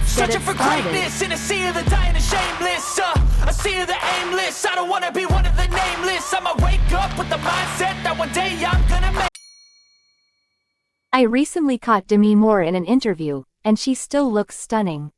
Searching for greatness in a sea of the dying and shameless. A sea of the aimless. I don't wanna be one of the nameless. I'ma wake up with the mindset that one day I'm gonna make. I recently caught Demimuor in an interview, and she still looks stunning.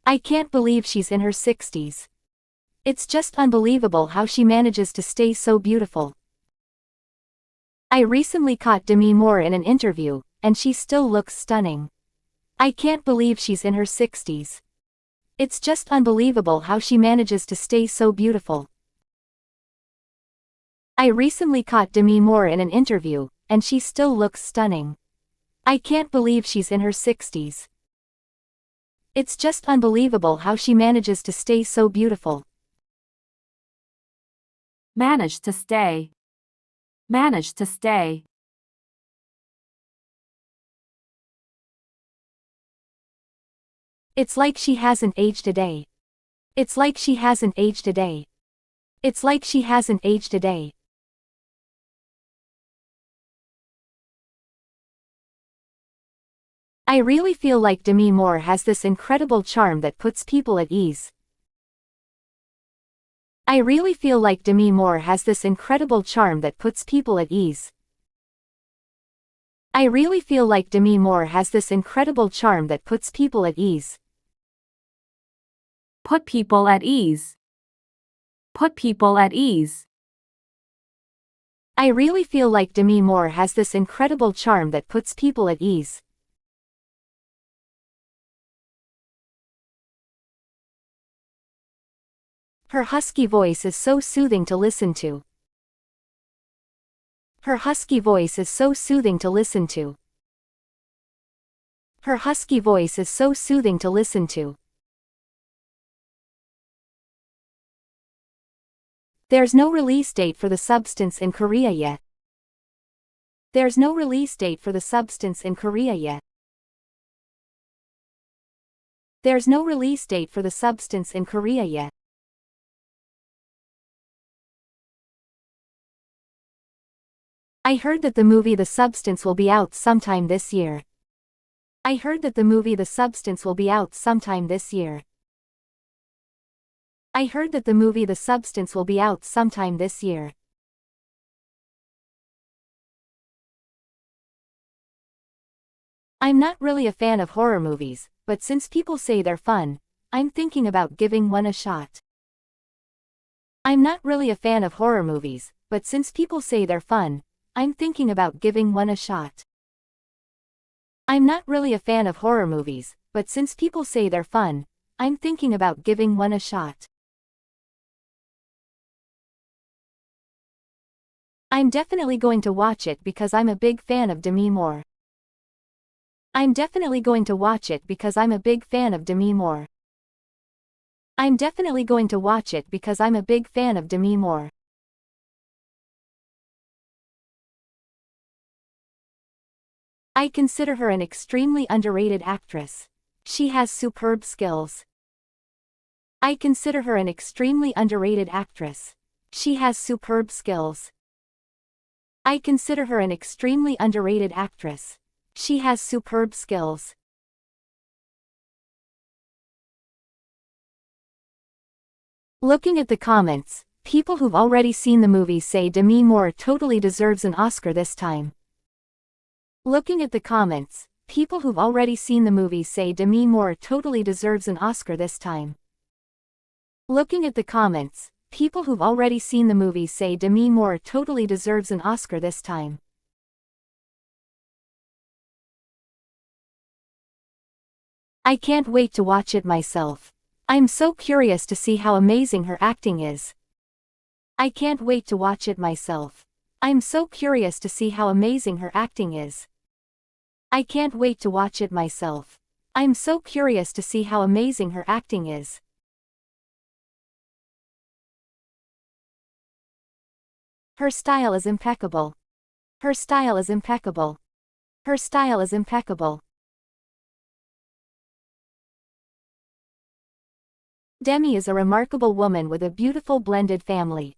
I can't believe she's in her 60s. It's just unbelievable how she manages to stay so beautiful. I recently caught Demimuor in an interview, and she still looks stunning. I can't believe she's in her 60s. It's just unbelievable how she manages to stay so beautiful. I recently caught Demimuor in an interview, and she still looks stunning. I can't believe she's in her 60s. It's just unbelievable how she manages to stay so beautiful. Manage to stay. Manage to stay. It's like she hasn't aged a day. It's like she hasn't aged a day. It's like she hasn't aged a day. I really feel like Demimuor has this incredible charm that puts people at ease. I really feel like Demimuor has this incredible charm that puts people at ease. I really feel like Demimuor has this incredible charm that puts people at ease. Put people at ease. Put people at ease. I really feel like Demimuor has this incredible charm that puts people at ease. Her husky voice is so soothing to listen to. Her husky voice is so soothing to listen to. Her husky voice is so soothing to listen to. There's no release date for the substance in Korea yet. There's no release date for the substance in Korea yet. There's no release date for the substance in Korea yet. I heard that the movie The Substance will be out sometime this year. I heard that the movie The Substance will be out sometime this year. I heard that the movie The Substance will be out sometime this year. I'm not really a fan of horror movies, but since people say they're fun, I'm thinking about giving one a shot. I'm not really a fan of horror movies, but since people say they're fun, I'm thinking about giving one a shot. I'm not really a fan of horror movies, but since people say they're fun, I'm thinking about giving one a shot. I'm definitely going to watch it because I'm a big fan of Demimuor. I'm definitely going to watch it because I'm a big fan of Demimuor. I'm definitely going to watch it because I'm a big fan of Demimuor. I consider her an extremely underrated actress. She has superb skills. I consider her an extremely underrated actress. She has superb skills. I consider her an extremely underrated actress. She has superb skills. Looking at the comments, people who've already seen the movie say Demimuor totally deserves an Oscar this time. Looking at the comments, people who've already seen the movie say Demimuor totally deserves an Oscar this time. Looking at the comments, people who've already seen the movie say Demimuor totally deserves an Oscar this time. I can't wait to watch it myself. I'm so curious to see how amazing her acting is. I can't wait to watch it myself. I'm so curious to see how amazing her acting is. I can't wait to watch it myself. I'm so curious to see how amazing her acting is. Her style is impeccable. Her style is impeccable. Her style is impeccable. Demi is a remarkable woman with a beautiful blended family.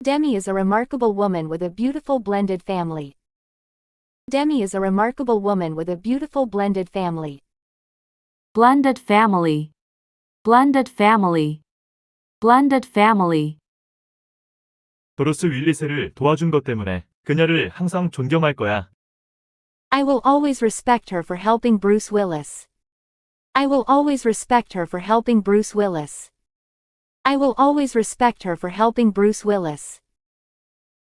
Demi is a remarkable woman with a beautiful blended family. Demi is a remarkable woman with a beautiful blended family. blended family, blended family, blended family. 브루스 윌리스를 도와준 것 때문에 그녀를 항상 존경할 거야. I will always respect her for helping Bruce Willis. I will always respect her for helping Bruce Willis. I will always respect her for helping Bruce Willis.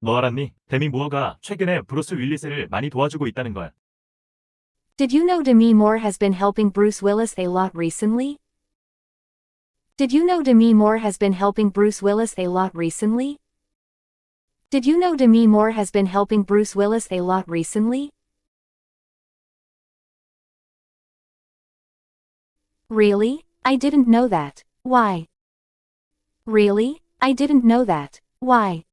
너 알았니? 데미무어가 최근에 브루스 윌리스를 많이 도와주고 있다는 걸. Did you know De미무어 has been helping Bruce Willis a lot recently? Did you know De미무어 has been helping Bruce Willis a lot recently? Did you know De미무어 has been helping Bruce Willis a lot recently? Really? I didn't know that. Why? Really? I didn't know that. Why?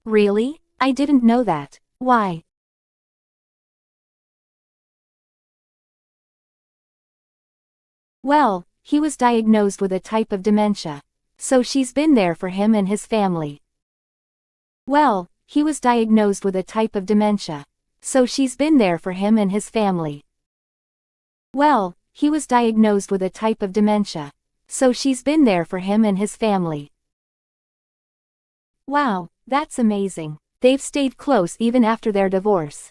Really? I didn't know that. Why? Well, he was diagnosed with a type of dementia. So she's been there for him and his family. Well, he was diagnosed with a type of dementia. So she's been there for him and his family. Well, he was diagnosed with a type of dementia. So she's been there for him and his family. Wow, that's amazing. They've stayed close even after their divorce.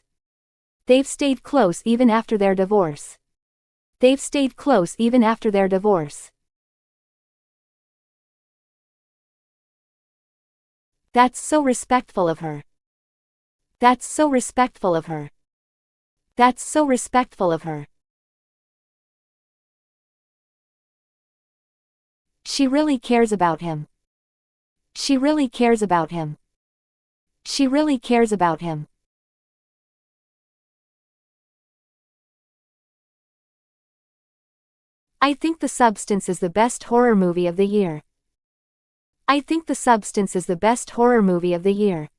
They've stayed close even after their divorce. They've stayed close even after their divorce. That's so respectful of her. That's so respectful of her. That's so respectful of her. She really cares about him. She really cares about him. She really cares about him. I think The Substance is the best horror movie of the year. I think The Substance is the best horror movie of the year.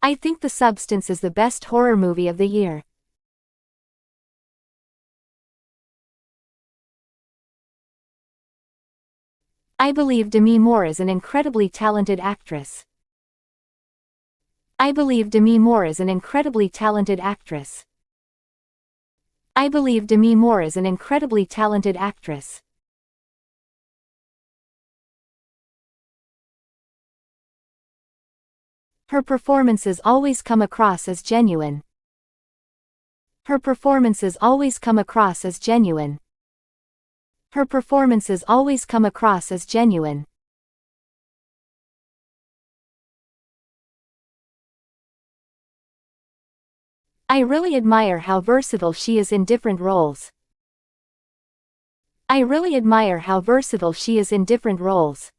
I think The Substance is the best horror movie of the year. I believe Demimuor is an incredibly talented actress. I believe Demimuor is an incredibly talented actress. I believe Demimuor is an incredibly talented actress. Her performances always come across as genuine. Her performances always come across as genuine. Her performances always come across as genuine. I really admire how versatile she is in different roles. I really admire how versatile she is in different roles.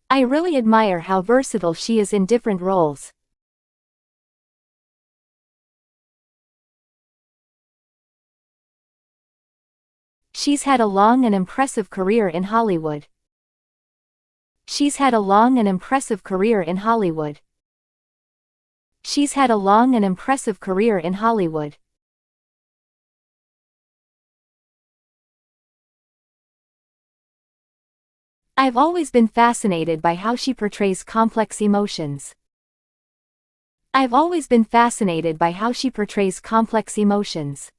I really admire how versatile she is in different roles. She's had a long and impressive career in Hollywood. She's had a long and impressive career in Hollywood. She's had a long and impressive career in Hollywood. I've always been fascinated by how she portrays complex emotions. I've always been fascinated by how she portrays complex emotions.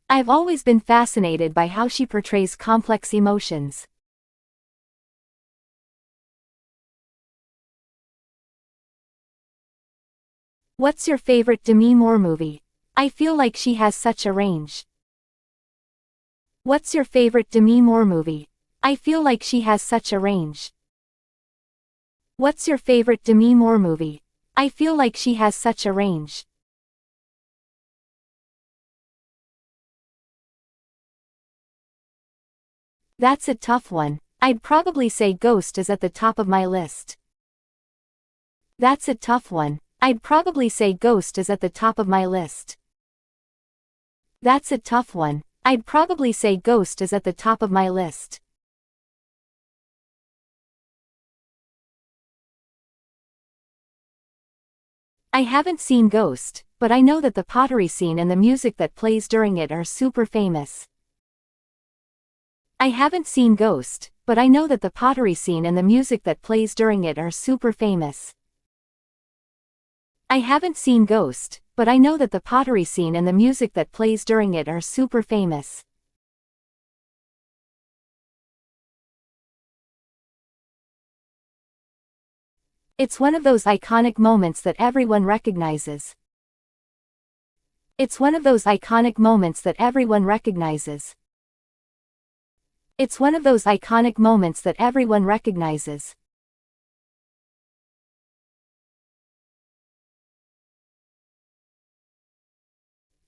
I've always been fascinated by how she portrays complex emotions. What's your favorite Demimuor movie? I feel like she has such a range. What's your favorite Demimuor movie? I feel like she has such a range. What's your favorite Demimuor movie? I feel like she has such a range. That's a tough one. I'd probably say Ghost is at the top of my list. That's a tough one. I'd probably say Ghost is at the top of my list. That's a tough one. I'd probably say Ghost is at the top of my list. I haven't seen Ghost, but I know that the pottery scene and the music that plays during it are super famous. I haven't seen Ghost, but I know that the pottery scene and the music that plays during it are super famous. I haven't seen Ghost, But I know that the pottery scene and the music that plays during it are super famous. It's one of those iconic moments that everyone recognizes. It's one of those iconic moments that everyone recognizes. It's one of those iconic moments that everyone recognizes.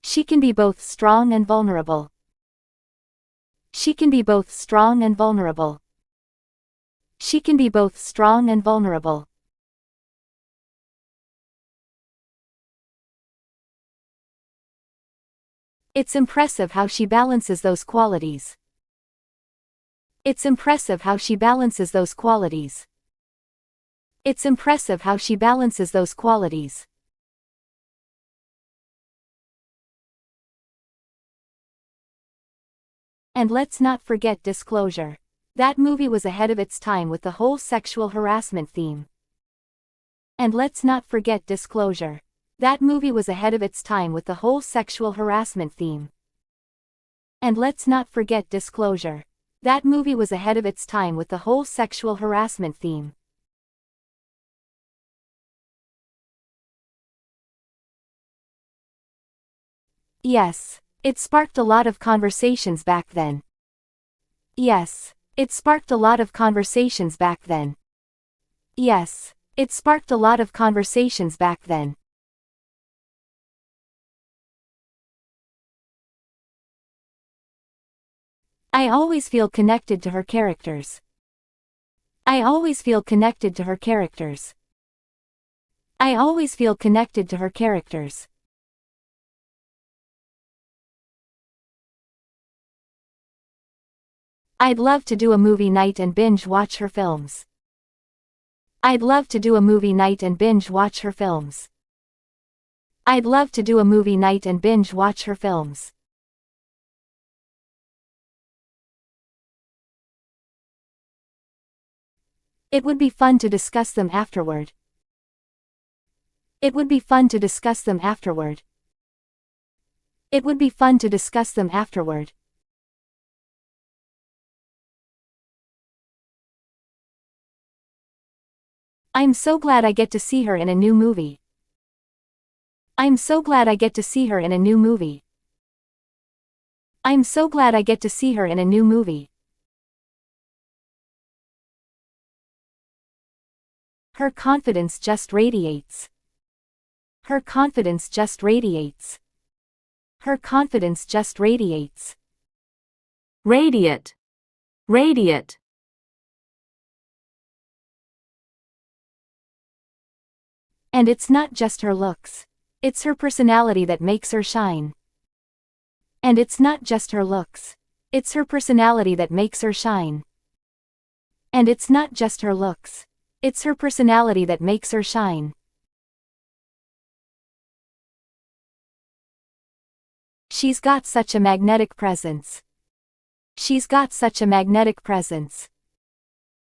She can be both strong and vulnerable. She can be both strong and vulnerable. She can be both strong and vulnerable. It's impressive how she balances those qualities. It's impressive how she balances those qualities. It's impressive how she balances those qualities. And let's not forget disclosure. That movie was ahead of its time with the whole sexual harassment theme. And let's not forget disclosure. That movie was ahead of its time with the whole sexual harassment theme. And let's not forget disclosure. That movie was ahead of its time with the whole sexual harassment theme. Yes, it sparked a lot of conversations back then. Yes, it sparked a lot of conversations back then. Yes, it sparked a lot of conversations back then. I always feel connected to her characters. I always feel connected to her characters. I always feel connected to her characters. I'd love to do a movie night and binge watch her films. I'd love to do a movie night and binge watch her films. I'd love to do a movie night and binge watch her films. It would be fun to discuss them afterward. It would be fun to discuss them afterward. It would be fun to discuss them afterward. I'm so glad I get to see her in a new movie. I'm so glad I get to see her in a new movie. I'm so glad I get to see her in a new movie. Her confidence just radiates. Her confidence just radiates. Her confidence just radiates. Radiate. Radiate. And it's not just her looks. It's her personality that makes her shine. And it's not just her looks. It's her personality that makes her shine. And it's not just her looks. It's her personality that makes her shine. She's got such a magnetic presence. She's got such a magnetic presence.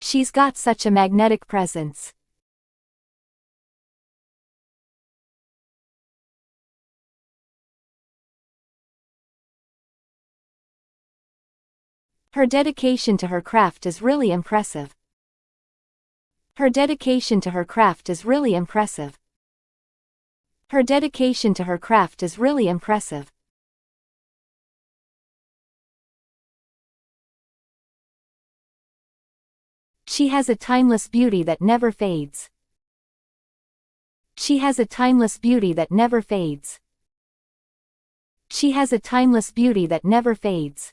She's got such a magnetic presence. Her dedication to her craft is really impressive. Her dedication to her craft is really impressive. Her dedication to her craft is really impressive. She has a timeless beauty that never fades. She has a timeless beauty that never fades. She has a timeless beauty that never fades.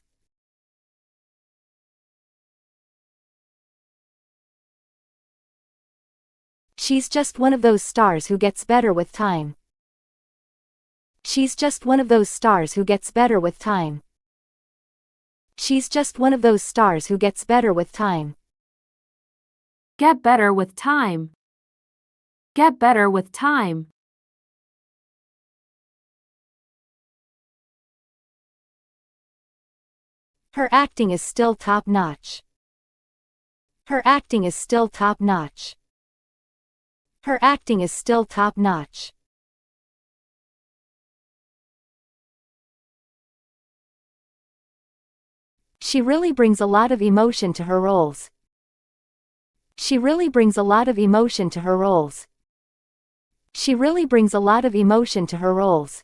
She's just one of those stars who gets better with time. She's just one of those stars who gets better with time. She's just one of those stars who gets better with time. Get better with time. Get better with time. Her acting is still top-notch. Her acting is still top-notch. Her acting is still top-notch. She really brings a lot of emotion to her roles. She really brings a lot of emotion to her roles. She really brings a lot of emotion to her roles.